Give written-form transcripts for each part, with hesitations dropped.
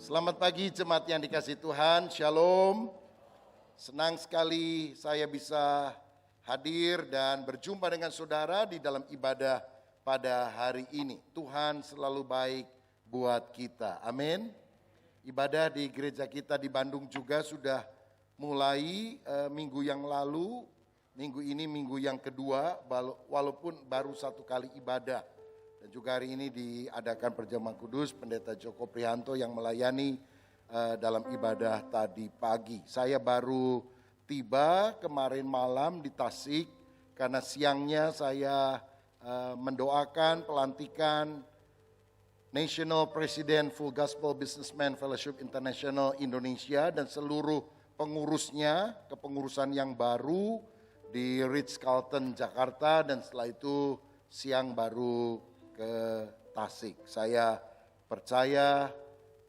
Selamat pagi jemaat yang dikasihi Tuhan, Shalom. Senang sekali saya bisa hadir dan berjumpa dengan saudara di dalam ibadah pada hari ini. Tuhan selalu baik buat kita, amin. Ibadah di gereja kita di Bandung juga sudah mulai minggu yang lalu. Minggu ini minggu yang kedua, walaupun baru satu kali ibadah. Dan juga hari ini diadakan perjamuan kudus, Pendeta Joko Prihanto yang melayani dalam ibadah tadi pagi. Saya baru tiba kemarin malam di Tasik, karena siangnya saya mendoakan pelantikan National President Full Gospel Businessman Fellowship International Indonesia dan seluruh pengurusnya, kepengurusan yang baru di Ritz-Carlton Jakarta, dan setelah itu siang baru ke Tasik. Saya percaya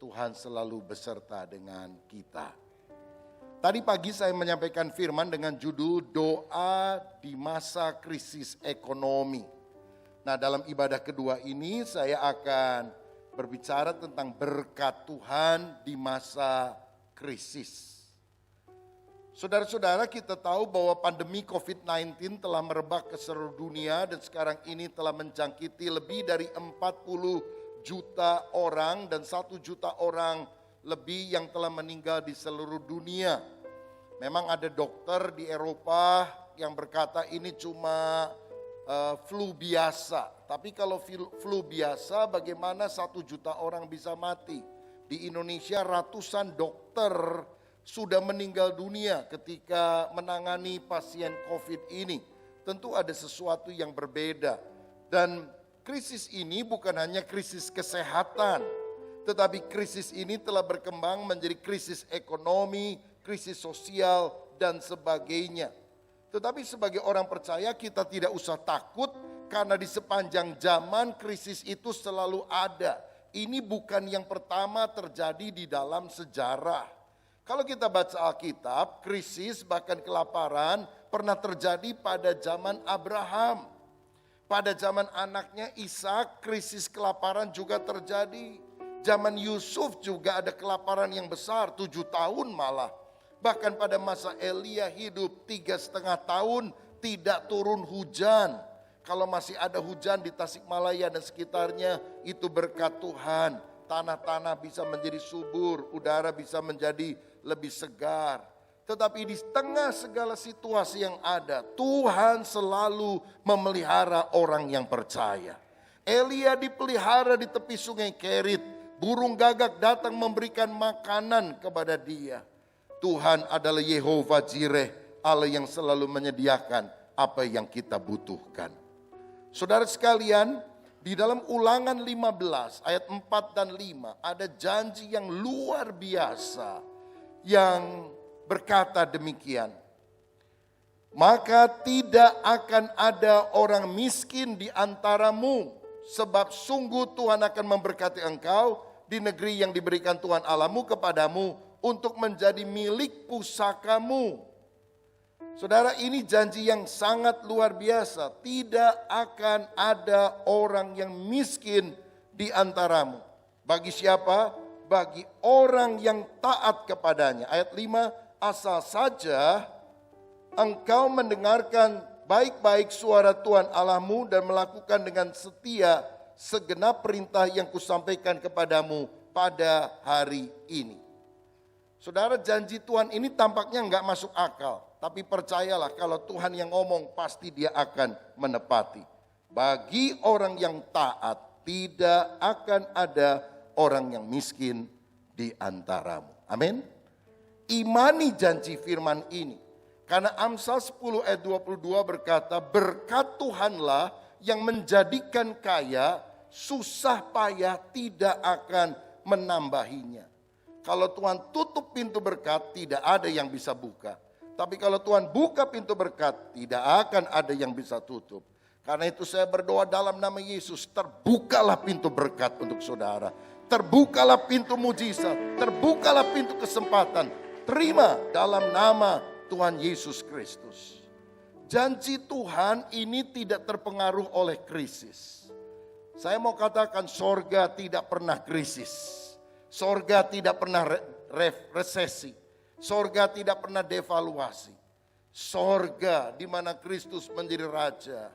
Tuhan selalu beserta dengan kita. Tadi pagi saya menyampaikan firman dengan judul Doa di Masa Krisis Ekonomi. Nah, dalam ibadah kedua ini saya akan berbicara tentang berkat Tuhan di masa krisis. Saudara-saudara, kita tahu bahwa pandemi COVID-19 telah merebak ke seluruh dunia dan sekarang ini telah menjangkiti lebih dari 40 juta orang dan 1 juta orang lebih yang telah meninggal di seluruh dunia. Memang ada dokter di Eropa yang berkata ini cuma flu biasa. Tapi kalau flu biasa bagaimana 1 juta orang bisa mati? Di Indonesia ratusan dokter sudah meninggal dunia ketika menangani pasien COVID ini. Tentu ada sesuatu yang berbeda. Dan krisis ini bukan hanya krisis kesehatan, tetapi krisis ini telah berkembang menjadi krisis ekonomi, krisis sosial, dan sebagainya. Tetapi sebagai orang percaya kita tidak usah takut karena di sepanjang zaman krisis itu selalu ada. Ini bukan yang pertama terjadi di dalam sejarah. Kalau kita baca Alkitab, krisis bahkan kelaparan pernah terjadi pada zaman Abraham. Pada zaman anaknya Ishak, krisis kelaparan juga terjadi. Zaman Yusuf juga ada kelaparan yang besar, 7 tahun malah. Bahkan pada masa Elia hidup 3,5 tahun tidak turun hujan. Kalau masih ada hujan di Tasikmalaya dan sekitarnya, itu berkat Tuhan. Tanah-tanah bisa menjadi subur, udara bisa menjadi lebih segar. Tetapi di tengah segala situasi yang ada, Tuhan selalu memelihara orang yang percaya. Elia dipelihara di tepi sungai Kerit. Burung gagak datang memberikan makanan kepada dia. Tuhan adalah Yehovah Jireh, Allah yang selalu menyediakan apa yang kita butuhkan. Saudara sekalian, di dalam Ulangan 15 ayat 4 dan 5 ada janji yang luar biasa yang berkata demikian. Maka tidak akan ada orang miskin di antaramu, sebab sungguh Tuhan akan memberkati engkau di negeri yang diberikan Tuhan Allahmu kepadamu untuk menjadi milik pusakamu. Saudara, ini janji yang sangat luar biasa. Tidak akan ada orang yang miskin di antaramu. Bagi siapa? Bagi orang yang taat kepadanya. Ayat 5, asal saja engkau mendengarkan baik-baik suara Tuhan Allahmu dan melakukan dengan setia segenap perintah yang kusampaikan kepadamu pada hari ini. Saudara, janji Tuhan ini tampaknya enggak masuk akal. Tapi percayalah kalau Tuhan yang ngomong pasti dia akan menepati. Bagi orang yang taat tidak akan ada orang yang miskin di antaramu. Amin. Imani janji firman ini. Karena Amsal 10 ayat 22 berkata, berkat Tuhanlah yang menjadikan kaya, susah payah tidak akan menambahinya. Kalau Tuhan tutup pintu berkat, tidak ada yang bisa buka. Tapi kalau Tuhan buka pintu berkat, tidak akan ada yang bisa tutup. Karena itu saya berdoa dalam nama Yesus, terbukalah pintu berkat untuk saudara. Terbukalah pintu mujizat, terbukalah pintu kesempatan. Terima dalam nama Tuhan Yesus Kristus. Janji Tuhan ini tidak terpengaruh oleh krisis. Saya mau katakan sorga tidak pernah krisis. Sorga tidak pernah resesi. Sorga tidak pernah devaluasi. Sorga di mana Kristus menjadi raja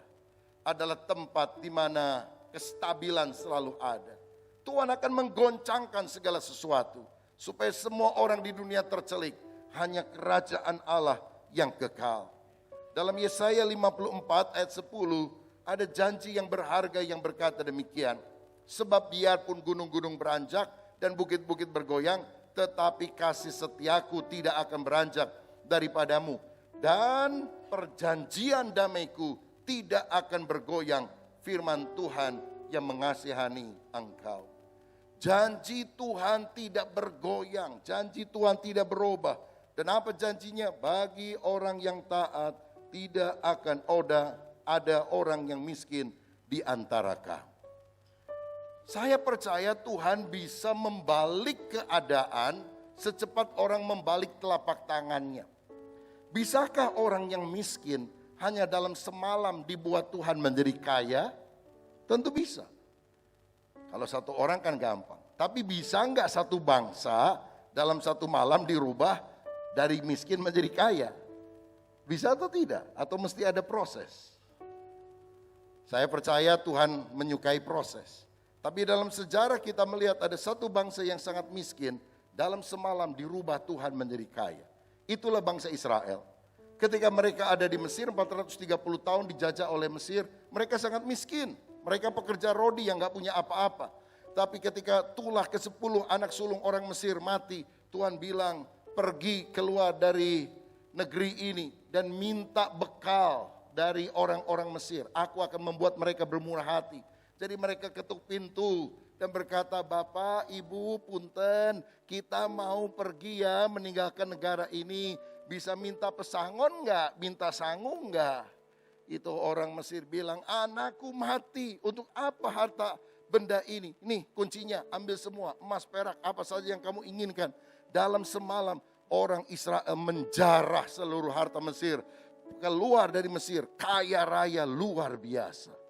adalah tempat di mana kestabilan selalu ada. Tuhan akan menggoncangkan segala sesuatu supaya semua orang di dunia tercelik hanya kerajaan Allah yang kekal. Dalam Yesaya 54 ayat 10 ada janji yang berharga yang berkata demikian. Sebab biarpun gunung-gunung beranjak dan bukit-bukit bergoyang, tetapi kasih setiaku tidak akan beranjak daripadamu. Dan perjanjian damaiku tidak akan bergoyang, firman Tuhan yang mengasihani engkau. Janji Tuhan tidak bergoyang, janji Tuhan tidak berubah. Dan apa janjinya? Bagi orang yang taat tidak akan ada orang yang miskin di antara kamu. Saya percaya Tuhan bisa membalik keadaan secepat orang membalik telapak tangannya. Bisakah orang yang miskin hanya dalam semalam dibuat Tuhan menjadi kaya? Tentu bisa. Kalau satu orang kan gampang. Tapi bisa enggak satu bangsa dalam satu malam dirubah dari miskin menjadi kaya? Bisa atau tidak? Atau mesti ada proses? Saya percaya Tuhan menyukai proses. Tapi dalam sejarah kita melihat ada satu bangsa yang sangat miskin, dalam semalam dirubah Tuhan menjadi kaya. Itulah bangsa Israel. Ketika mereka ada di Mesir 430 tahun dijajah oleh Mesir, mereka sangat miskin. Mereka pekerja rodi yang gak punya apa-apa. Tapi ketika tulah ke-10 anak sulung orang Mesir mati, Tuhan bilang pergi keluar dari negeri ini dan minta bekal dari orang-orang Mesir. Aku akan membuat mereka bermurah hati. Jadi mereka ketuk pintu dan berkata, Bapak, Ibu, punten, kita mau pergi ya meninggalkan negara ini. Bisa minta pesangon enggak? Minta sangu enggak? Itu orang Mesir bilang, anakku mati. Untuk apa harta benda ini? Nih kuncinya, ambil semua. Emas, perak, apa saja yang kamu inginkan. Dalam semalam orang Israel menjarah seluruh harta Mesir. Keluar dari Mesir, kaya raya luar biasa.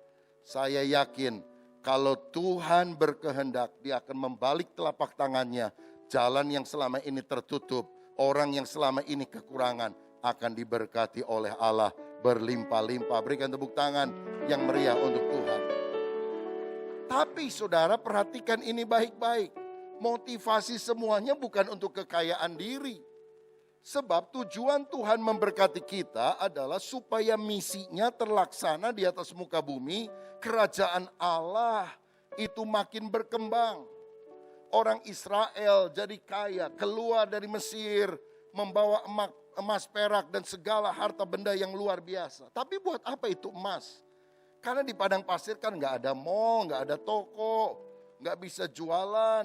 Saya yakin kalau Tuhan berkehendak, dia akan membalik telapak tangannya. Jalan yang selama ini tertutup, orang yang selama ini kekurangan akan diberkati oleh Allah berlimpah-limpah. Berikan tepuk tangan yang meriah untuk Tuhan. Tapi saudara perhatikan ini baik-baik. Motivasi semuanya bukan untuk kekayaan diri. Sebab tujuan Tuhan memberkati kita adalah supaya misinya terlaksana di atas muka bumi. Kerajaan Allah itu makin berkembang. Orang Israel jadi kaya, keluar dari Mesir, membawa emas, perak dan segala harta benda yang luar biasa. Tapi buat apa itu emas? Karena di padang pasir kan gak ada mall, gak ada toko, gak bisa jualan.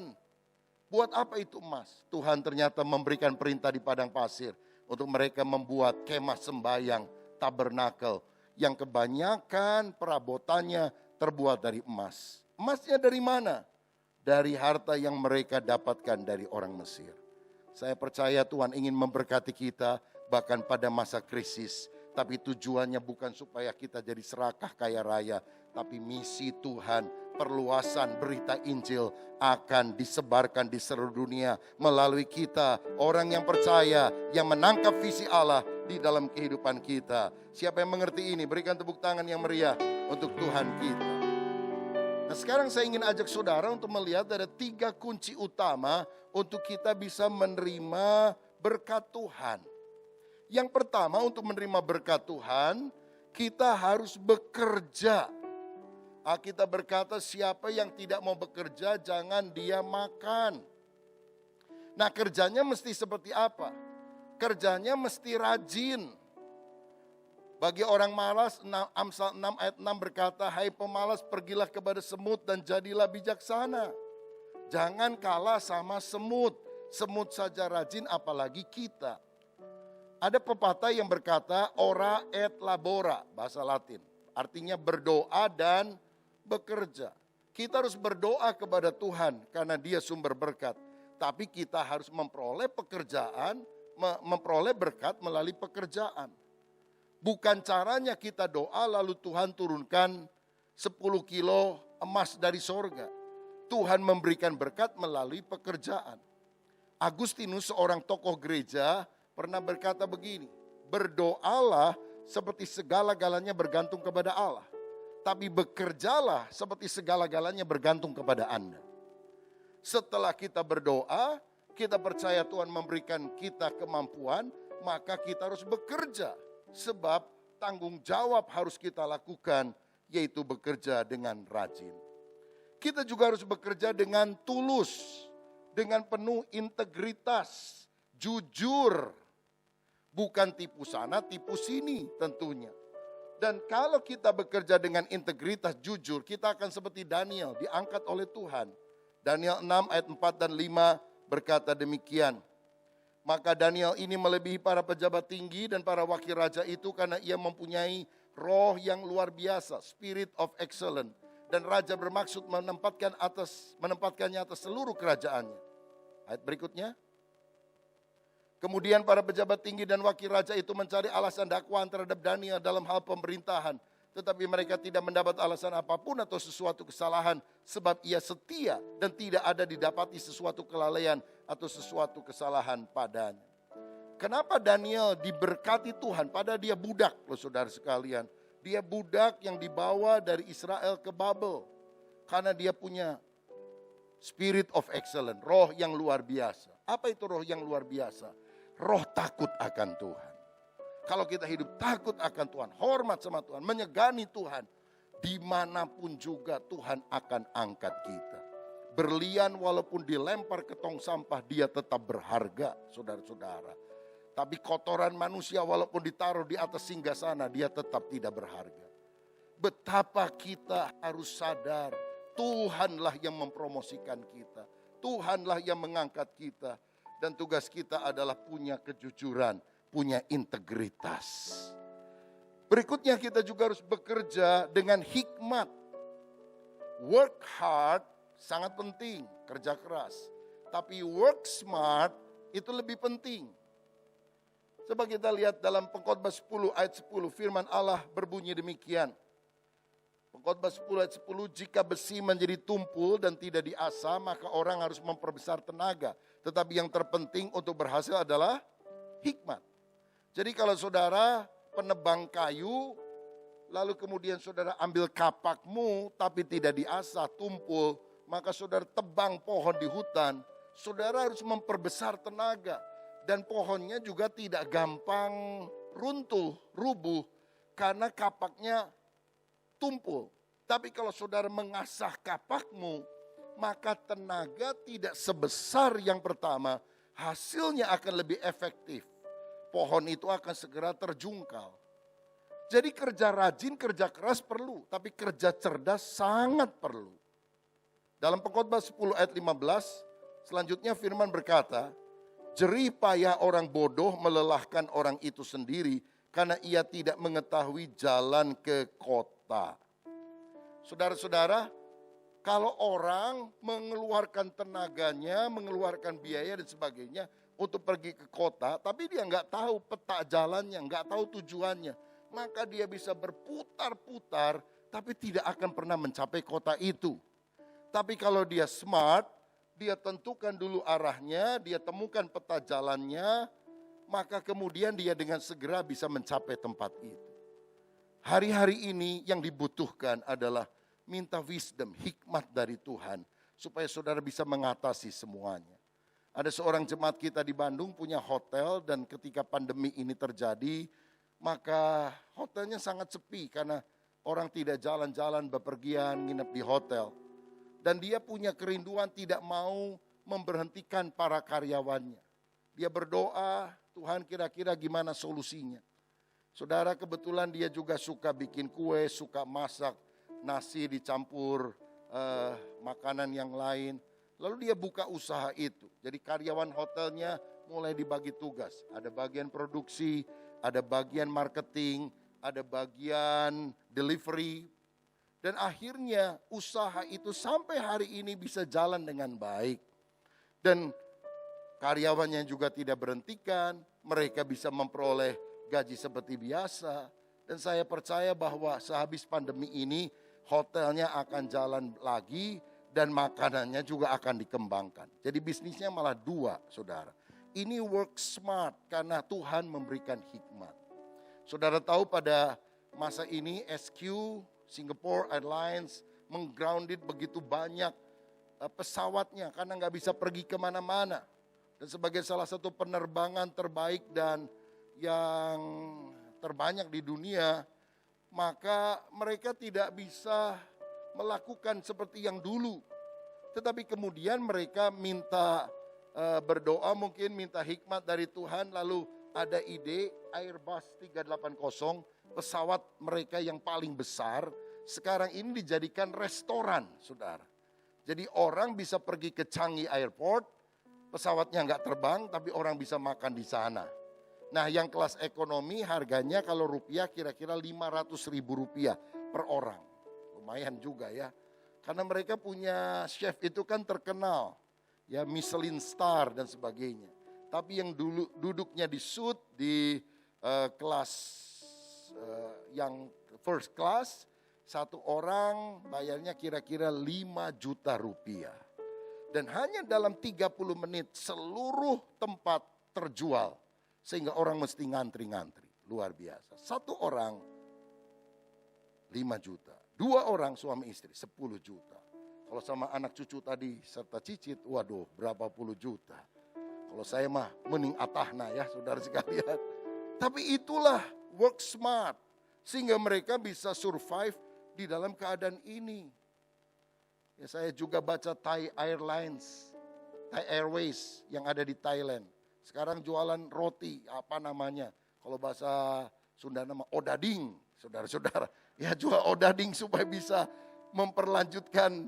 Buat apa itu emas? Tuhan ternyata memberikan perintah di padang pasir untuk mereka membuat kemah sembayang, tabernakel, yang kebanyakan perabotannya terbuat dari emas. Emasnya dari mana? Dari harta yang mereka dapatkan dari orang Mesir. Saya percaya Tuhan ingin memberkati kita bahkan pada masa krisis. Tapi tujuannya bukan supaya kita jadi serakah kaya raya. Tapi misi Tuhan, perluasan berita Injil akan disebarkan di seluruh dunia melalui kita. Orang yang percaya, yang menangkap visi Allah di dalam kehidupan kita. Siapa yang mengerti ini? Berikan tepuk tangan yang meriah untuk Tuhan kita. Nah sekarang saya ingin ajak saudara untuk melihat ada 3 kunci utama untuk kita bisa menerima berkat Tuhan. Yang pertama untuk menerima berkat Tuhan, kita harus bekerja. Alkitab berkata siapa yang tidak mau bekerja jangan dia makan. Nah kerjanya mesti seperti apa? Kerjanya mesti rajin. Bagi orang malas, Amsal 6 ayat 6 berkata, hai pemalas pergilah kepada semut dan jadilah bijaksana. Jangan kalah sama semut. Semut saja rajin apalagi kita. Ada pepatah yang berkata ora et labora, bahasa Latin. Artinya berdoa dan bekerja. Kita harus berdoa kepada Tuhan karena dia sumber berkat. Tapi kita harus memperoleh pekerjaan, memperoleh berkat melalui pekerjaan. Bukan caranya kita doa lalu Tuhan turunkan 10 kilo emas dari sorga. Tuhan memberikan berkat melalui pekerjaan. Agustinus, seorang tokoh gereja, pernah berkata begini, berdoalah seperti segala-galanya bergantung kepada Allah, tapi bekerjalah seperti segala-galanya bergantung kepada Anda. Setelah kita berdoa, kita percaya Tuhan memberikan kita kemampuan, maka kita harus bekerja. Sebab tanggung jawab harus kita lakukan, yaitu bekerja dengan rajin. Kita juga harus bekerja dengan tulus, dengan penuh integritas, jujur. Bukan tipu sana, tipu sini tentunya. Dan kalau kita bekerja dengan integritas, jujur, kita akan seperti Daniel, diangkat oleh Tuhan. Daniel 6 ayat 4 dan 5 berkata demikian. Maka Daniel ini melebihi para pejabat tinggi dan para wakil raja itu karena ia mempunyai roh yang luar biasa, spirit of excellence. Dan raja bermaksud menempatkannya atas seluruh kerajaannya. Ayat berikutnya. Kemudian para pejabat tinggi dan wakil raja itu mencari alasan dakwaan terhadap Daniel dalam hal pemerintahan. Tetapi mereka tidak mendapat alasan apapun atau sesuatu kesalahan. Sebab ia setia dan tidak ada didapati sesuatu kelalaian atau sesuatu kesalahan padanya. Kenapa Daniel diberkati Tuhan? Padahal dia budak loh saudara sekalian. Dia budak yang dibawa dari Israel ke Babel. Karena dia punya spirit of excellence, roh yang luar biasa. Apa itu roh yang luar biasa? Roh takut akan Tuhan. Kalau kita hidup takut akan Tuhan, hormat sama Tuhan, menyegani Tuhan, dimanapun juga Tuhan akan angkat kita. Berlian walaupun dilempar ke tong sampah, dia tetap berharga, saudara-saudara. Tapi kotoran manusia walaupun ditaruh di atas singgasana, dia tetap tidak berharga. Betapa kita harus sadar, Tuhanlah yang mempromosikan kita. Tuhanlah yang mengangkat kita. Dan tugas kita adalah punya kejujuran, punya integritas. Berikutnya kita juga harus bekerja dengan hikmat. Work hard sangat penting, kerja keras. Tapi work smart itu lebih penting. Coba kita lihat dalam Pengkhotbah 10 ayat 10, firman Allah berbunyi demikian. Pengkhotbah 10 ayat 10, jika besi menjadi tumpul dan tidak diasah, maka orang harus memperbesar tenaga. Tetapi yang terpenting untuk berhasil adalah hikmat. Jadi kalau saudara penebang kayu, lalu kemudian saudara ambil kapakmu tapi tidak diasah, tumpul, maka saudara tebang pohon di hutan, saudara harus memperbesar tenaga. Dan pohonnya juga tidak gampang runtuh, rubuh, karena kapaknya tumpul. Tapi kalau saudara mengasah kapakmu, maka tenaga tidak sebesar yang pertama, hasilnya akan lebih efektif. Pohon itu akan segera terjungkal. Jadi kerja rajin, kerja keras perlu, tapi kerja cerdas sangat perlu. Dalam Pengkhotbah 10 ayat 15, selanjutnya firman berkata, jerih payah orang bodoh melelahkan orang itu sendiri karena ia tidak mengetahui jalan ke kota. Saudara-saudara, kalau orang mengeluarkan tenaganya, mengeluarkan biaya dan sebagainya untuk pergi ke kota, tapi dia nggak tahu peta jalannya, nggak tahu tujuannya, maka dia bisa berputar-putar, tapi tidak akan pernah mencapai kota itu. Tapi kalau dia smart, dia tentukan dulu arahnya, dia temukan peta jalannya, maka kemudian dia dengan segera bisa mencapai tempat itu. Hari-hari ini yang dibutuhkan adalah minta wisdom, hikmat dari Tuhan, supaya saudara bisa mengatasi semuanya. Ada seorang jemaat kita di Bandung punya hotel dan ketika pandemi ini terjadi, maka hotelnya sangat sepi karena orang tidak jalan-jalan, bepergian, nginep di hotel. Dan dia punya kerinduan tidak mau memberhentikan para karyawannya. Dia berdoa, Tuhan kira-kira gimana solusinya. Saudara, kebetulan dia juga suka bikin kue, suka masak nasi dicampur makanan yang lain. Lalu dia buka usaha itu. Jadi karyawan hotelnya mulai dibagi tugas. Ada bagian produksi, ada bagian marketing, ada bagian delivery. Dan akhirnya usaha itu sampai hari ini bisa jalan dengan baik. Dan karyawannya juga tidak berhentikan, mereka bisa memperoleh gaji seperti biasa. Dan saya percaya bahwa sehabis pandemi ini hotelnya akan jalan lagi dan makanannya juga akan dikembangkan. Jadi bisnisnya malah dua, saudara. Ini work smart karena Tuhan memberikan hikmat. Saudara tahu pada masa ini SQ, Singapore Airlines, menggrounded begitu banyak pesawatnya karena nggak bisa pergi kemana-mana. Dan sebagai salah satu penerbangan terbaik dan yang terbanyak di dunia, maka mereka tidak bisa melakukan seperti yang dulu. Tetapi kemudian mereka minta berdoa, mungkin minta hikmat dari Tuhan, lalu ada ide Airbus 380, pesawat mereka yang paling besar, sekarang ini dijadikan restoran, saudara. Jadi orang bisa pergi ke Changi Airport, pesawatnya nggak terbang, tapi orang bisa makan di sana. Nah, yang kelas ekonomi harganya kalau rupiah kira-kira 500 ribu rupiah per orang. Lumayan juga ya. Karena mereka punya chef itu kan terkenal. Ya, Michelin star dan sebagainya. Tapi yang dulu duduknya di suite di kelas yang first class, satu orang bayarnya kira-kira 5 juta rupiah. Dan hanya dalam 30 menit seluruh tempat terjual. Sehingga orang mesti ngantri-ngantri. Luar biasa. Satu orang 5 juta. Dua orang suami istri 10 juta. Kalau sama anak cucu tadi serta cicit, waduh berapa puluh juta. Kalau saya mah mending atahna ya saudara sekalian. Tapi itulah work smart. Sehingga mereka bisa survive di dalam keadaan ini. Ya, saya juga baca Thai Airlines, Thai Airways yang ada di Thailand. Sekarang jualan roti, apa namanya? Kalau bahasa Sunda nama odading, saudara-saudara. Ya jual odading supaya bisa memperlanjutkan,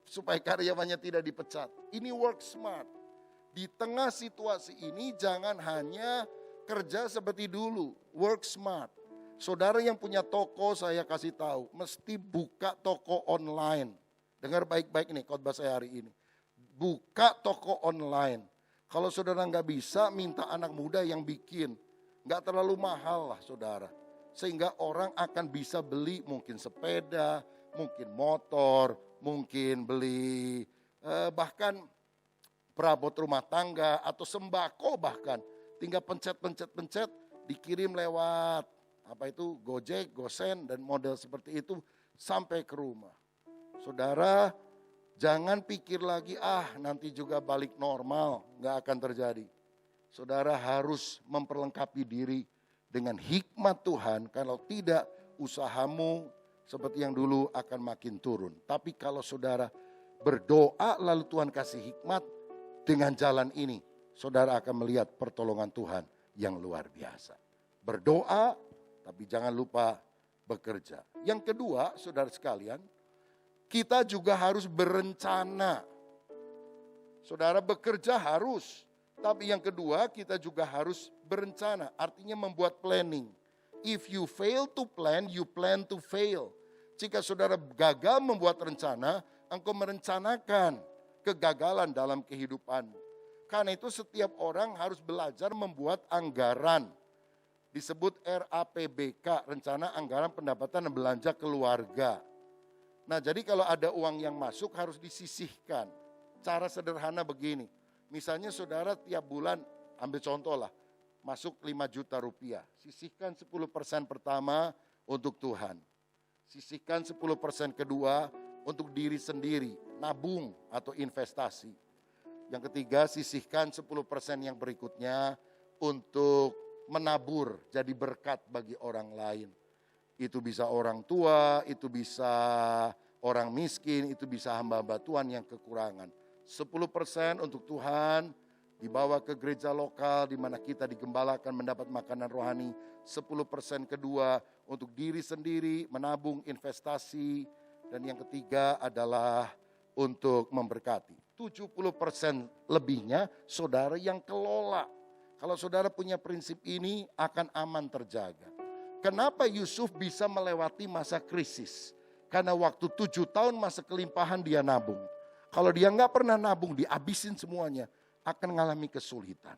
supaya karyawannya tidak dipecat. Ini work smart. Di tengah situasi ini jangan hanya kerja seperti dulu, work smart. Saudara yang punya toko saya kasih tahu, mesti buka toko online. Dengar baik-baik nih khotbah saya hari ini. Buka toko online. Kalau saudara nggak bisa, minta anak muda yang bikin. Nggak terlalu mahal lah saudara. Sehingga orang akan bisa beli mungkin sepeda, mungkin motor, mungkin beli bahkan perabot rumah tangga atau sembako bahkan. Tinggal pencet, dikirim lewat apa itu Gojek, Gosen dan model seperti itu sampai ke rumah. Saudara jangan pikir lagi nanti juga balik normal, nggak akan terjadi. Saudara harus memperlengkapi diri dengan hikmat Tuhan, kalau tidak usahamu seperti yang dulu akan makin turun. Tapi kalau saudara berdoa lalu Tuhan kasih hikmat dengan jalan ini, saudara akan melihat pertolongan Tuhan yang luar biasa. Berdoa tapi jangan lupa bekerja. Yang kedua saudara sekalian, kita juga harus berencana. Saudara bekerja harus. Tapi yang kedua kita juga harus berencana, artinya membuat planning. If you fail to plan, you plan to fail. Jika saudara gagal membuat rencana, engkau merencanakan kegagalan dalam kehidupan. Karena itu setiap orang harus belajar membuat anggaran. Disebut RAPBK, Rencana Anggaran Pendapatan dan Belanja Keluarga. Nah jadi kalau ada uang yang masuk harus disisihkan. Cara sederhana begini. Misalnya saudara tiap bulan, ambil contoh lah, masuk 5 juta rupiah. Sisihkan 10% pertama untuk Tuhan. Sisihkan 10% kedua untuk diri sendiri, nabung atau investasi. Yang ketiga, sisihkan 10% yang berikutnya untuk menabur, jadi berkat bagi orang lain. Itu bisa orang tua, itu bisa orang miskin, itu bisa hamba-hamba Tuhan yang kekurangan. 10% untuk Tuhan, dibawa ke gereja lokal di mana kita digembalakan mendapat makanan rohani. 10% kedua untuk diri sendiri, menabung investasi. Dan yang ketiga adalah untuk memberkati. 70% lebihnya saudara yang kelola. Kalau saudara punya prinsip ini akan aman terjaga. Kenapa Yusuf bisa melewati masa krisis? Karena waktu 7 tahun masa kelimpahan dia nabung. Kalau dia nggak pernah nabung, dihabisin semuanya, akan mengalami kesulitan.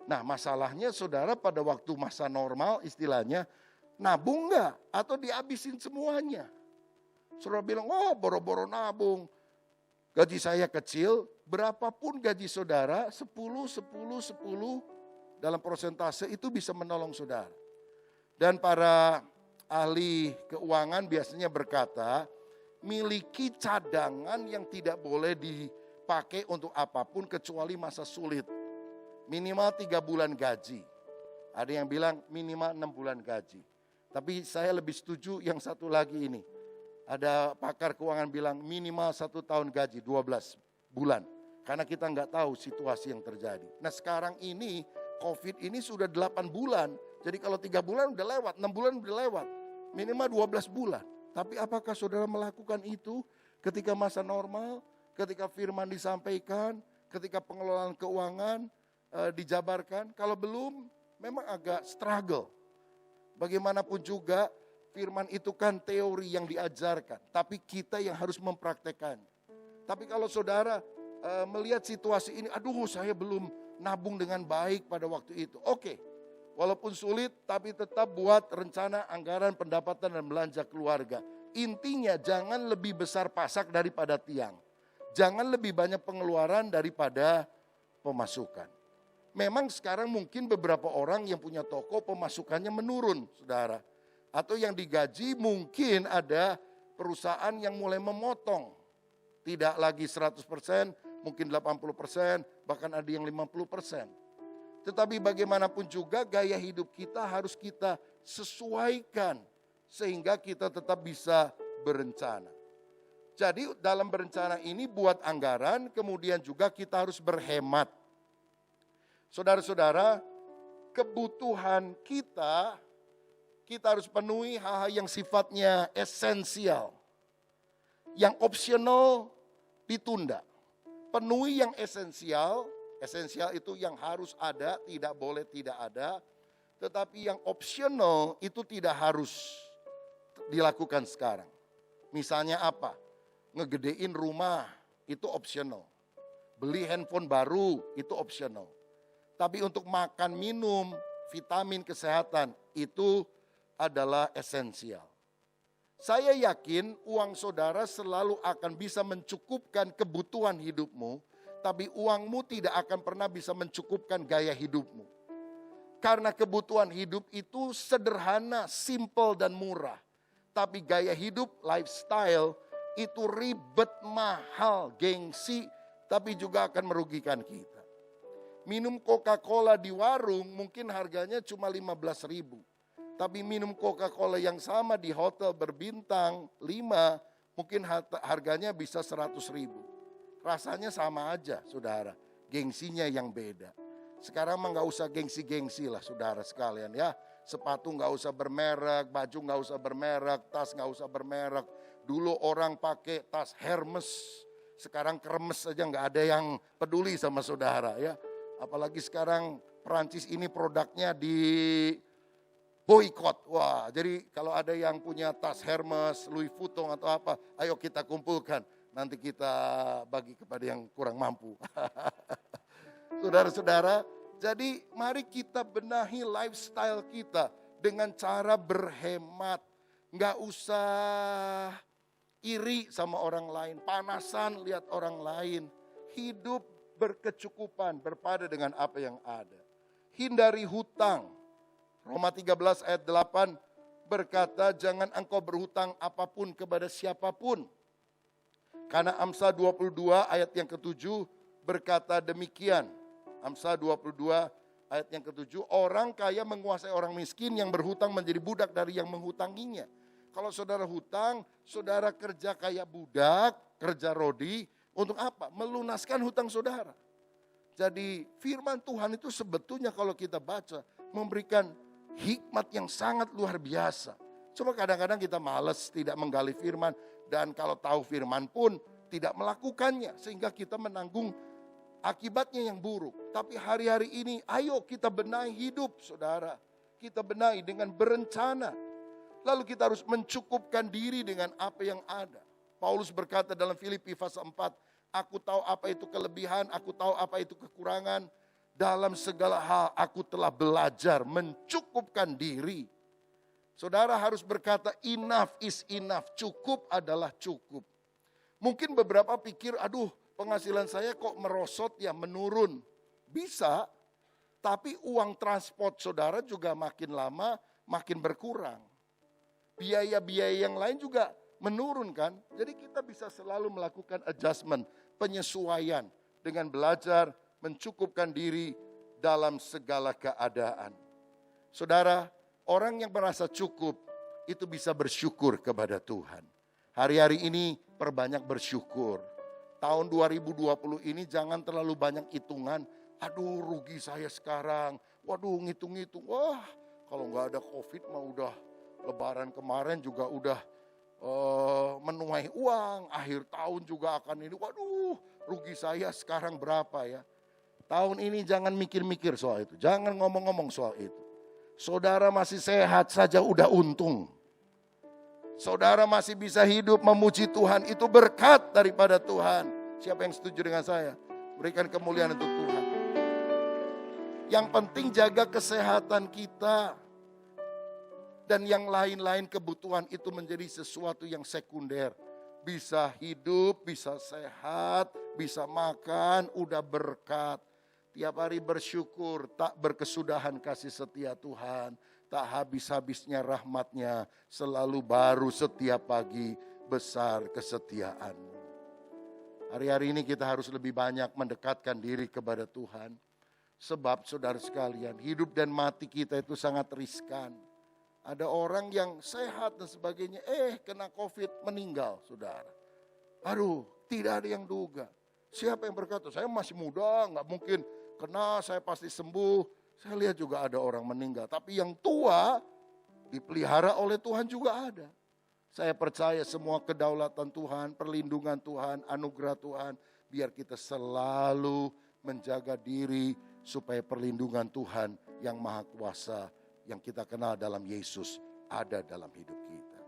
Nah masalahnya saudara pada waktu masa normal istilahnya, nabung nggak atau dihabisin semuanya. Saudara bilang, oh boro-boro nabung. Gaji saya kecil, berapapun gaji saudara, 10 dalam persentase itu bisa menolong saudara. Dan para ahli keuangan biasanya berkata, miliki cadangan yang tidak boleh dipakai untuk apapun kecuali masa sulit. Minimal 3 bulan gaji. Ada yang bilang minimal 6 bulan gaji. Tapi saya lebih setuju yang satu lagi ini. Ada pakar keuangan bilang minimal 1 tahun gaji, 12 bulan. Karena kita nggak tahu situasi yang terjadi. Nah sekarang ini COVID ini sudah 8 bulan. Jadi kalau 3 bulan udah lewat, 6 bulan udah lewat. Minimal 12 bulan. Tapi apakah saudara melakukan itu ketika masa normal, ketika firman disampaikan, ketika pengelolaan keuangan dijabarkan? Kalau belum, memang agak struggle. Bagaimanapun juga firman itu kan teori yang diajarkan, tapi kita yang harus mempraktekannya. Tapi kalau saudara melihat situasi ini, aduh saya belum nabung dengan baik pada waktu itu. Oke, walaupun sulit tapi tetap buat rencana anggaran pendapatan dan belanja keluarga. Intinya jangan lebih besar pasak daripada tiang. Jangan lebih banyak pengeluaran daripada pemasukan. Memang sekarang mungkin beberapa orang yang punya toko pemasukannya menurun, saudara. Atau yang digaji mungkin ada perusahaan yang mulai memotong. Tidak lagi 100%, mungkin 80%, bahkan ada yang 50%. Tetapi bagaimanapun juga gaya hidup kita harus kita sesuaikan. Sehingga kita tetap bisa berencana. Jadi dalam berencana ini buat anggaran, kemudian juga kita harus berhemat. Saudara-saudara, kebutuhan kita harus penuhi hal-hal yang sifatnya esensial. Yang opsional ditunda. Penuhi yang esensial itu yang harus ada, tidak boleh tidak ada. Tetapi yang opsional itu tidak harus dilakukan sekarang. Misalnya apa? Ngegedein rumah, itu opsional. Beli handphone baru, itu opsional. Tapi untuk makan, minum, vitamin, kesehatan, itu adalah esensial. Saya yakin uang saudara selalu akan bisa mencukupkan kebutuhan hidupmu, tapi uangmu tidak akan pernah bisa mencukupkan gaya hidupmu. Karena kebutuhan hidup itu sederhana, simple dan murah. Tapi gaya hidup, lifestyle, itu ribet, mahal, gengsi, tapi juga akan merugikan kita. Minum Coca-Cola di warung mungkin harganya cuma 15.000. Tapi minum Coca-Cola yang sama di hotel berbintang 5 mungkin harganya bisa 100.000. Rasanya sama aja saudara, gengsinya yang beda. Sekarang mah gak usah gengsi-gengsi lah saudara sekalian ya. Sepatu gak usah bermerek, baju gak usah bermerek, tas gak usah bermerek. Dulu orang pakai tas Hermes, sekarang kremes aja gak ada yang peduli sama saudara ya. Apalagi sekarang Perancis ini produknya di boykot. Wah, jadi kalau ada yang punya tas Hermes, Louis Vuitton atau apa, ayo kita kumpulkan. Nanti kita bagi kepada yang kurang mampu. Saudara-saudara, jadi mari kita benahi lifestyle kita dengan cara berhemat. Nggak usah iri sama orang lain, panasan lihat orang lain. Hidup berkecukupan, berpada dengan apa yang ada. Hindari hutang. Roma 13 ayat 8 berkata, jangan engkau berhutang apapun kepada siapapun. Karena Amsal 22 ayat yang ke-7 berkata demikian. Amsal 22 ayat yang ke-7, orang kaya menguasai orang miskin, yang berhutang menjadi budak dari yang menghutanginya. Kalau saudara hutang, saudara kerja kayak budak, kerja rodi, untuk apa? Melunaskan hutang saudara. Jadi firman Tuhan itu sebetulnya kalau kita baca, memberikan hikmat yang sangat luar biasa. Cuma kadang-kadang kita malas tidak menggali firman, dan kalau tahu firman pun tidak melakukannya, sehingga kita menanggung akibatnya yang buruk. Tapi hari-hari ini ayo kita benahi hidup saudara. Kita benahi dengan berencana. Lalu kita harus mencukupkan diri dengan apa yang ada. Paulus berkata dalam Filipi pasal 4, aku tahu apa itu kelebihan, aku tahu apa itu kekurangan. Dalam segala hal aku telah belajar mencukupkan diri. Saudara harus berkata enough is enough, cukup adalah cukup. Mungkin beberapa pikir, aduh penghasilan saya kok merosot ya, menurun. Bisa, tapi uang transport saudara juga makin lama makin berkurang. Biaya-biaya yang lain juga menurun kan. Jadi kita bisa selalu melakukan adjustment, penyesuaian dengan belajar mencukupkan diri dalam segala keadaan. Saudara, orang yang merasa cukup itu bisa bersyukur kepada Tuhan. Hari-hari ini perbanyak bersyukur. Tahun 2020 ini jangan terlalu banyak hitungan. Aduh rugi saya sekarang. Waduh ngitung-ngitung. Wah kalau nggak ada COVID mah udah lebaran kemarin juga udah menuai uang. Akhir tahun juga akan ini. Waduh rugi saya sekarang berapa ya. Tahun ini jangan mikir-mikir soal itu. Jangan ngomong-ngomong soal itu. Saudara masih sehat saja udah untung. Saudara masih bisa hidup memuji Tuhan, itu berkat daripada Tuhan. Siapa yang setuju dengan saya? Berikan kemuliaan untuk Tuhan. Yang penting jaga kesehatan kita. Dan yang lain-lain kebutuhan itu menjadi sesuatu yang sekunder. Bisa hidup, bisa sehat, bisa makan, udah berkat. Tiap hari bersyukur, tak berkesudahan kasih setia Tuhan. Tak habis-habisnya rahmatnya, selalu baru setiap pagi, besar kesetiaanmu. Hari-hari ini kita harus lebih banyak mendekatkan diri kepada Tuhan. Sebab saudara sekalian, hidup dan mati kita itu sangat riskan. Ada orang yang sehat dan sebagainya, kena COVID meninggal saudara. Aduh, tidak ada yang duga. Siapa yang berkata, saya masih muda, gak mungkin kena, saya pasti sembuh. Saya lihat juga ada orang meninggal. Tapi yang tua dipelihara oleh Tuhan juga ada. Saya percaya semua kedaulatan Tuhan, perlindungan Tuhan, anugerah Tuhan. Biar kita selalu menjaga diri supaya perlindungan Tuhan yang maha kuasa yang kita kenal dalam Yesus ada dalam hidup kita.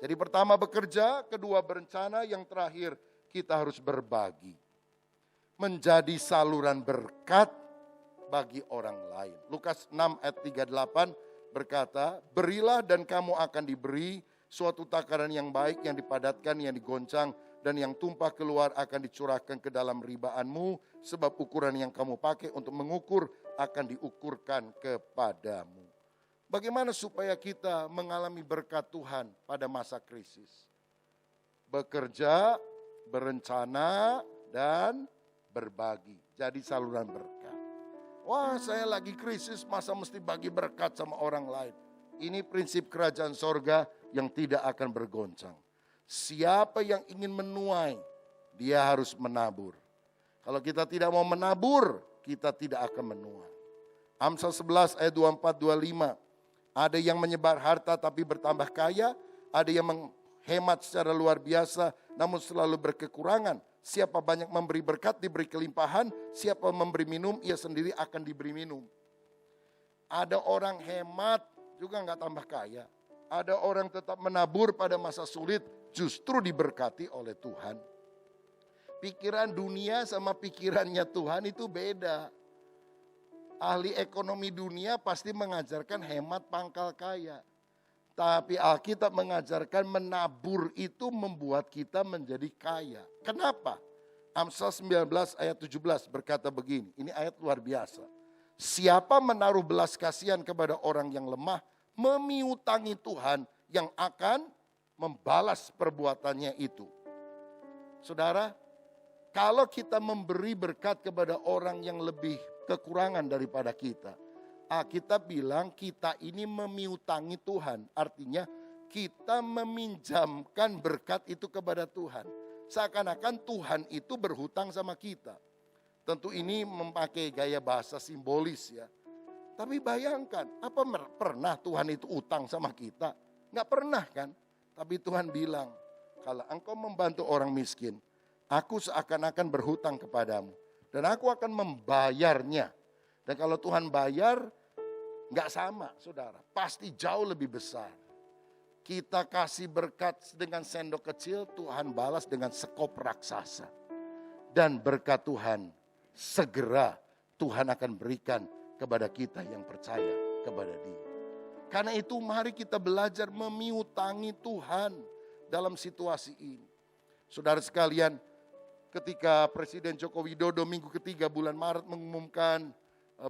Jadi pertama bekerja, kedua berencana, yang terakhir kita harus berbagi. Menjadi saluran berkat bagi orang lain. Lukas 6 ayat 38 berkata, berilah dan kamu akan diberi, suatu takaran yang baik, yang dipadatkan, yang digoncang, dan yang tumpah keluar akan dicurahkan ke dalam ribaanmu, sebab ukuran yang kamu pakai untuk mengukur akan diukurkan kepadamu. Bagaimana supaya kita mengalami berkat Tuhan pada masa krisis? Bekerja, berencana, dan berbagi. Jadi saluran berkat. Wah saya lagi krisis, masa mesti bagi berkat sama orang lain. Ini prinsip kerajaan sorga yang tidak akan bergoncang. Siapa yang ingin menuai, dia harus menabur. Kalau kita tidak mau menabur, kita tidak akan menuai. Amsal 11 ayat 24-25. Ada yang menyebar harta tapi bertambah kaya. Ada yang menghemat secara luar biasa namun selalu berkekurangan. Siapa banyak memberi berkat diberi kelimpahan, siapa memberi minum ia sendiri akan diberi minum. Ada orang hemat juga nggak tambah kaya. Ada orang tetap menabur pada masa sulit justru diberkati oleh Tuhan. Pikiran dunia sama pikirannya Tuhan itu beda. Ahli ekonomi dunia pasti mengajarkan hemat pangkal kaya. Tapi Alkitab mengajarkan menabur itu membuat kita menjadi kaya. Kenapa? Amsal 19 ayat 17 berkata begini. Ini ayat luar biasa. Siapa menaruh belas kasihan kepada orang yang lemah, memiutangi Tuhan yang akan membalas perbuatannya itu. Saudara, kalau kita memberi berkat kepada orang yang lebih kekurangan daripada kita, Alkitab bilang kita ini memiutangi Tuhan. Artinya kita meminjamkan berkat itu kepada Tuhan. Seakan-akan Tuhan itu berhutang sama kita. Tentu ini memakai gaya bahasa simbolis ya. Tapi bayangkan, apa pernah Tuhan itu utang sama kita? Nggak pernah kan? Tapi Tuhan bilang, kalau engkau membantu orang miskin, aku seakan-akan berhutang kepadamu. Dan aku akan membayarnya. Dan kalau Tuhan bayar, nggak sama saudara, pasti jauh lebih besar. Kita kasih berkat dengan sendok kecil, Tuhan balas dengan sekop raksasa. Dan berkat Tuhan segera Tuhan akan berikan kepada kita yang percaya kepada Dia. Karena itu mari kita belajar memiutangi Tuhan dalam situasi ini. Saudara sekalian, ketika Presiden Joko Widodo minggu ketiga bulan Maret mengumumkan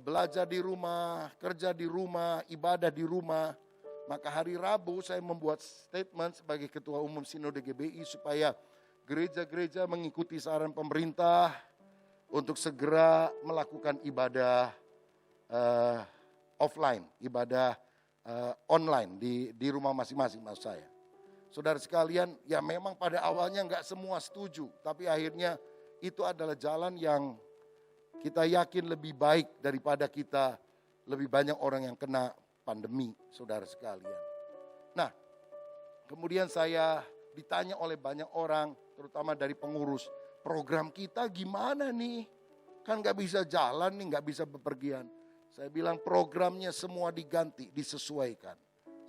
belajar di rumah, kerja di rumah, ibadah di rumah, maka hari Rabu saya membuat statement sebagai Ketua Umum Sinode GBI supaya gereja-gereja mengikuti saran pemerintah untuk segera melakukan ibadah offline, ibadah online di rumah masing-masing maksud saya. Saudara sekalian, ya memang pada awalnya enggak semua setuju, tapi akhirnya itu adalah jalan yang kita yakin lebih baik daripada kita lebih banyak orang yang kena pandemi, saudara sekalian. Nah, kemudian saya ditanya oleh banyak orang, terutama dari pengurus, program kita gimana nih? Kan gak bisa jalan nih, gak bisa bepergian. Saya bilang programnya semua diganti, disesuaikan.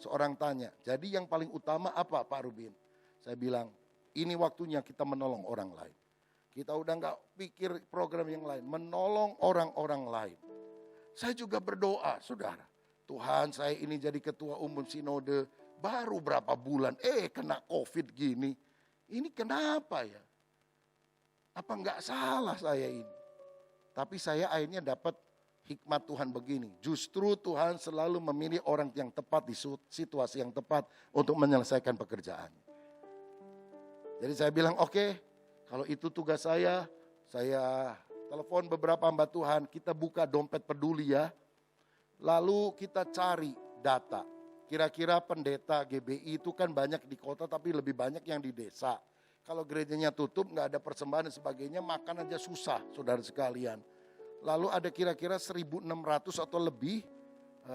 Seorang tanya, jadi yang paling utama apa Pak Rubin? Saya bilang, ini waktunya kita menolong orang lain. Kita udah gak pikir program yang lain, menolong orang-orang lain. Saya juga berdoa, saudara. Tuhan, saya ini jadi ketua umum sinode, baru berapa bulan, kena COVID gini. Ini kenapa ya? Apa gak salah saya ini? Tapi saya akhirnya dapat hikmat Tuhan begini, justru Tuhan selalu memilih orang yang tepat di situasi yang tepat untuk menyelesaikan pekerjaan. Jadi saya bilang oke, kalau itu tugas saya telepon beberapa hamba Tuhan, kita buka dompet peduli ya. Lalu kita cari data, kira-kira pendeta GBI itu kan banyak di kota tapi lebih banyak yang di desa. Kalau gerejanya tutup, gak ada persembahan dan sebagainya, makan aja susah saudara sekalian. Lalu ada kira-kira 1.600 atau lebih,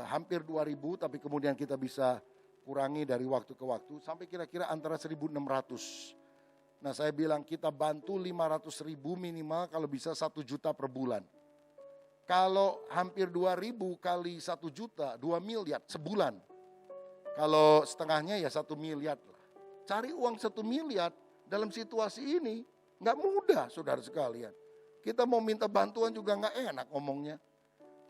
hampir 2.000, tapi kemudian kita bisa kurangi dari waktu ke waktu, sampai kira-kira antara 1.600. Nah saya bilang kita bantu 500.000 minimal, kalau bisa 1 juta per bulan. Kalau hampir 2.000 kali 1 juta, 2 miliar sebulan. Kalau setengahnya ya 1 miliar lah. Cari uang 1 miliar dalam situasi ini, gak mudah saudara sekalian. Kita mau minta bantuan juga gak enak ngomongnya.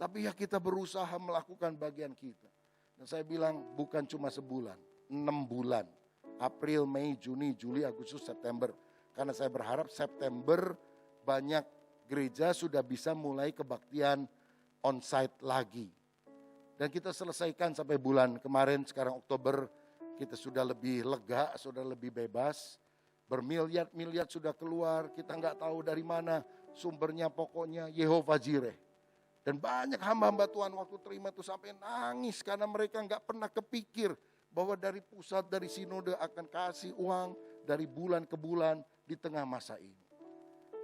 Tapi ya kita berusaha melakukan bagian kita. Dan saya bilang bukan cuma sebulan, 6 bulan. April, Mei, Juni, Juli, Agustus, September. Karena saya berharap September banyak gereja sudah bisa mulai kebaktian onsite lagi. Dan kita selesaikan sampai bulan kemarin, sekarang Oktober kita sudah lebih lega, sudah lebih bebas. Bermiliar-miliar sudah keluar, kita nggak tahu dari mana sumbernya, pokoknya Yehova Jireh. Dan banyak hamba-hamba Tuhan waktu terima itu sampai nangis karena mereka nggak pernah kepikir bahwa dari pusat, dari sinode akan kasih uang dari bulan ke bulan di tengah masa ini.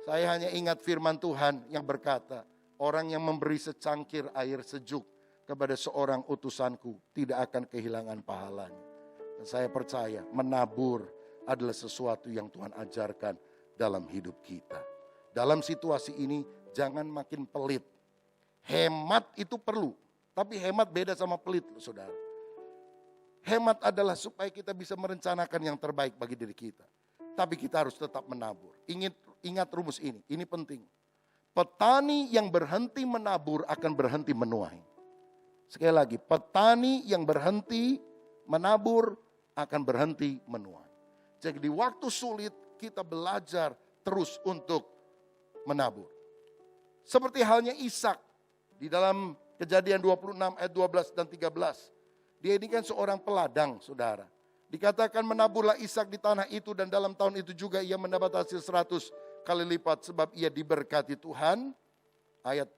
Saya hanya ingat firman Tuhan yang berkata, orang yang memberi secangkir air sejuk kepada seorang utusanku tidak akan kehilangan pahalanya. Dan saya percaya menabur adalah sesuatu yang Tuhan ajarkan dalam hidup kita. Dalam situasi ini jangan makin pelit. Hemat itu perlu, tapi hemat beda sama pelit, saudara. Hemat adalah supaya kita bisa merencanakan yang terbaik bagi diri kita. Tapi kita harus tetap menabur. Ingat rumus ini penting. Petani yang berhenti menabur akan berhenti menuai. Sekali lagi, petani yang berhenti menabur akan berhenti menuai. Jadi di waktu sulit kita belajar terus untuk menabur. Seperti halnya Ishak di dalam Kejadian 26 ayat 12 dan 13. Dia ini kan seorang peladang, saudara. Dikatakan menaburlah Ishak di tanah itu dan dalam tahun itu juga ia mendapat hasil 100 kali lipat sebab ia diberkati Tuhan. Ayat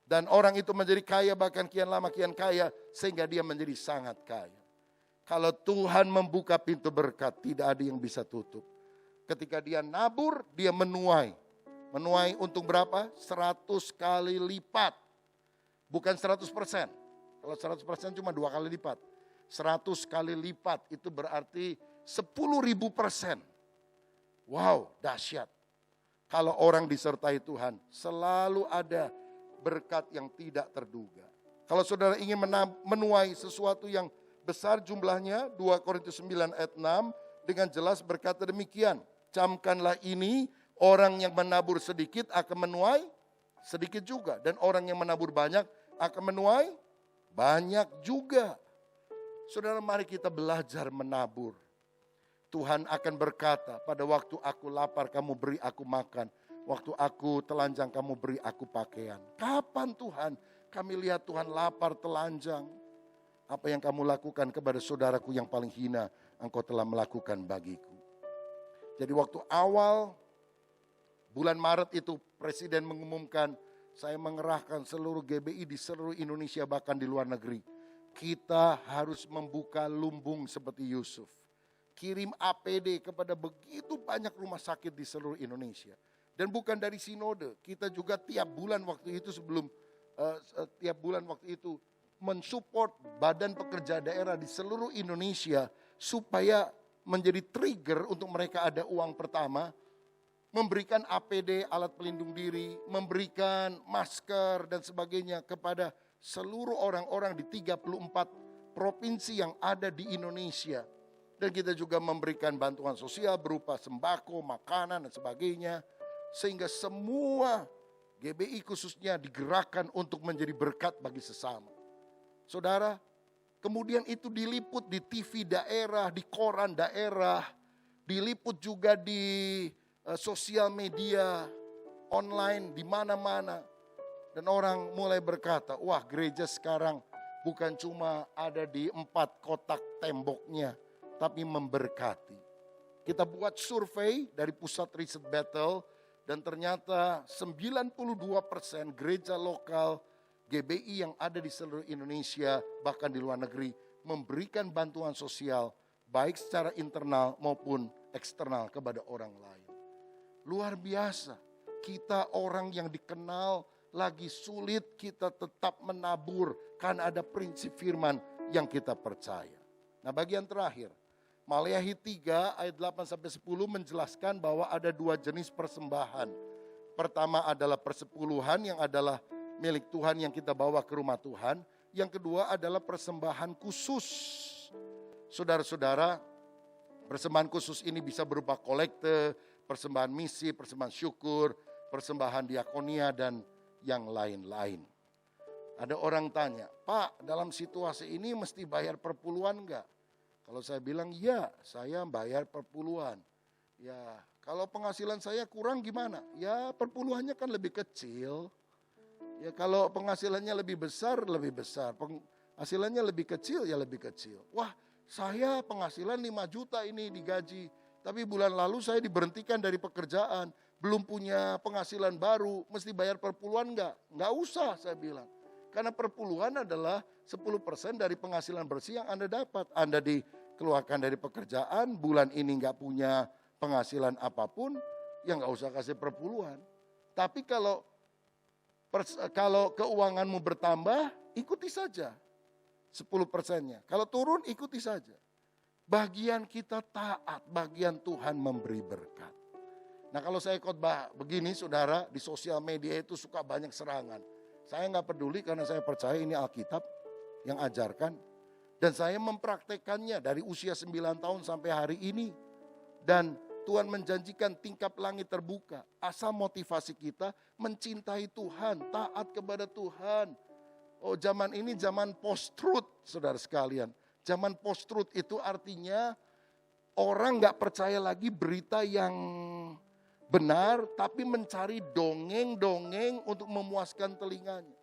dan orang itu menjadi kaya bahkan kian lama kian kaya sehingga dia menjadi sangat kaya. Kalau Tuhan membuka pintu berkat, tidak ada yang bisa tutup. Ketika dia nabur, dia menuai. Menuai untuk berapa? 100 kali lipat. Bukan 100%. Kalau 100% cuma 2 kali lipat. 100 kali lipat itu berarti 10.000%. Wow, dahsyat. Kalau orang disertai Tuhan, selalu ada berkat yang tidak terduga. Kalau saudara ingin menuai sesuatu yang besar jumlahnya, 2 Korintus 9 ayat 6 dengan jelas berkata demikian. Camkanlah ini, orang yang menabur sedikit akan menuai sedikit juga. Dan orang yang menabur banyak akan menuai banyak juga. Saudara, mari kita belajar menabur. Tuhan akan berkata, pada waktu aku lapar kamu beri aku makan. Waktu aku telanjang kamu beri aku pakaian. Kapan Tuhan kami lihat Tuhan lapar telanjang? Apa yang kamu lakukan kepada saudaraku yang paling hina, engkau telah melakukan bagiku. Jadi waktu awal bulan Maret itu Presiden mengumumkan, saya mengerahkan seluruh GBI di seluruh Indonesia bahkan di luar negeri. Kita harus membuka lumbung seperti Yusuf. Kirim APD kepada begitu banyak rumah sakit di seluruh Indonesia. Dan bukan dari sinode, kita juga tiap bulan waktu itu mensupport badan pekerja daerah di seluruh Indonesia supaya menjadi trigger untuk mereka ada uang pertama, memberikan APD, alat pelindung diri, memberikan masker dan sebagainya kepada seluruh orang-orang di 34 provinsi yang ada di Indonesia. Dan kita juga memberikan bantuan sosial berupa sembako, makanan dan sebagainya. Sehingga semua GBI khususnya digerakkan untuk menjadi berkat bagi sesama. Saudara, kemudian itu diliput di TV daerah, di koran daerah, diliput juga di sosial media, online, di mana-mana. Dan orang mulai berkata, wah gereja sekarang bukan cuma ada di 4 kotak temboknya, tapi memberkati. Kita buat survei dari pusat riset Bethel dan ternyata 92% gereja lokal GBI yang ada di seluruh Indonesia bahkan di luar negeri memberikan bantuan sosial baik secara internal maupun eksternal kepada orang lain. Luar biasa, kita orang yang dikenal lagi sulit kita tetap menabur karena ada prinsip firman yang kita percaya. Nah, bagian terakhir, Maleakhi 3 ayat 8-10 menjelaskan bahwa ada 2 jenis persembahan. Pertama adalah persepuluhan yang adalah milik Tuhan yang kita bawa ke rumah Tuhan. Yang kedua adalah persembahan khusus. Saudara-saudara, persembahan khusus ini bisa berupa kolekte, persembahan misi, persembahan syukur, persembahan diakonia dan yang lain-lain. Ada orang tanya, Pak, dalam situasi ini mesti bayar perpuluhan enggak? Kalau saya bilang, ya, saya bayar perpuluhan. Ya, kalau penghasilan saya kurang gimana? Ya, perpuluhannya kan lebih kecil. Ya, kalau penghasilannya lebih besar, lebih besar. Penghasilannya lebih kecil, ya lebih kecil. Wah, saya penghasilan 5 juta ini digaji. Tapi bulan lalu saya diberhentikan dari pekerjaan. Belum punya penghasilan baru, mesti bayar perpuluhan enggak? Enggak usah, saya bilang. Karena perpuluhan adalah 10% dari penghasilan bersih yang Anda dapat. Anda dikeluarkan dari pekerjaan, bulan ini enggak punya penghasilan apapun, ya enggak usah kasih perpuluhan. Tapi kalau keuanganmu bertambah, ikuti saja 10%-nya. Kalau turun, ikuti saja. Bagian kita taat, bagian Tuhan memberi berkat. Nah, kalau saya khotbah begini, saudara, di sosial media itu suka banyak serangan. Saya nggak peduli karena saya percaya ini Alkitab yang ajarkan. Dan saya mempraktekannya dari usia 9 tahun sampai hari ini. Dan Tuhan menjanjikan tingkap langit terbuka. Asal motivasi kita mencintai Tuhan, taat kepada Tuhan. Oh, zaman ini zaman post-truth, saudara sekalian. Zaman post-truth itu artinya orang nggak percaya lagi berita yang benar, tapi mencari dongeng-dongeng untuk memuaskan telinganya.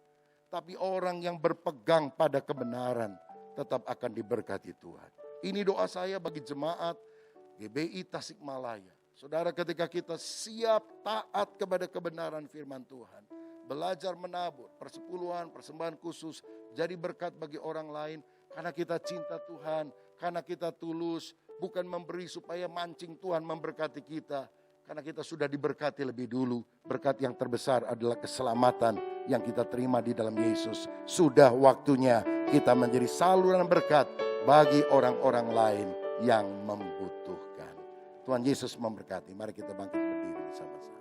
Tapi orang yang berpegang pada kebenaran tetap akan diberkati Tuhan. Ini doa saya bagi jemaat GBI Tasikmalaya. Saudara, ketika kita siap taat kepada kebenaran firman Tuhan, belajar menabur, persepuluhan, persembahan khusus, jadi berkat bagi orang lain, karena kita cinta Tuhan, karena kita tulus, bukan memberi supaya mancing Tuhan memberkati kita. Karena kita sudah diberkati lebih dulu. Berkat yang terbesar adalah keselamatan yang kita terima di dalam Yesus. Sudah waktunya kita menjadi saluran berkat bagi orang-orang lain yang membutuhkan. Tuhan Yesus memberkati. Mari kita bangkit berdiri bersama-sama.